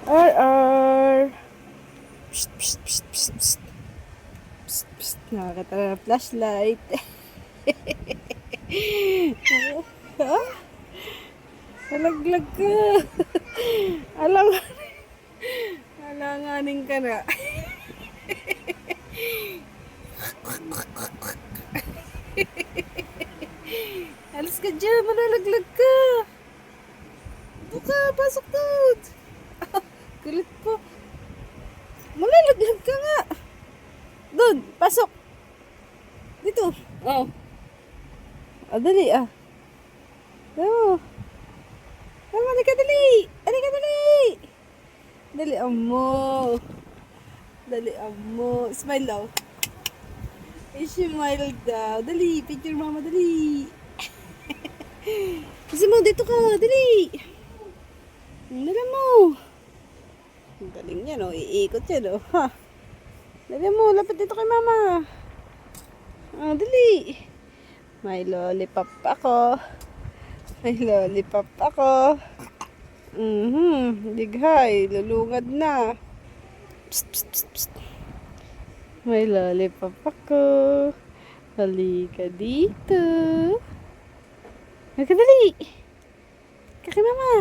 R. Psst, psst, psst, psst, psst. Psst, psst. Nakakita na ng flashlight. Ha? Nalaglag ka. Alanganin ka na. Alis ka dyan, malalaglag ka. Buka, pasok doon. Kulit po. Malalaglag ka nga. Doon, pasok. Dito. Oh. Dali ah. Oh. Halika dali. Halika dali. Dali amo. Dali amo. Smile daw. Smile daw. Dali, picture mama, dali. Kasi mo, dito ka, dali. Dali mo. Ang galing yan, oh. Iikot yan, oh. Ha? Dali mo, lapit dito kay mama. Dali. May lollipop ako. May lollipop ako. Dighay, lulungad na. Psst, psst, psst, psst. May lollipop ako. Halika dito. Halika dali. Kaki mama.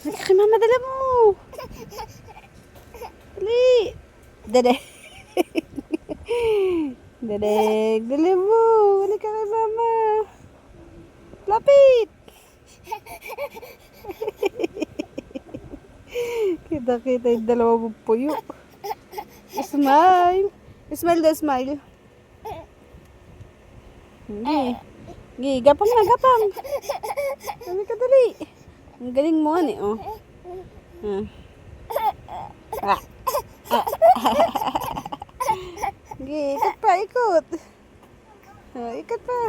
Kaki mama, dala mo. Dali. Dali. Dali. Dali mo. Halika kay mama. Lapit. Kita-kita yung dalawa mong puyo. Smile. Smile daw, smile. Hindi. Hindi, gapang na, gapang. Dali ka, dali. Ang galing mo, ano, oh. Hindi, ikot pa, ikot. Ikot pa.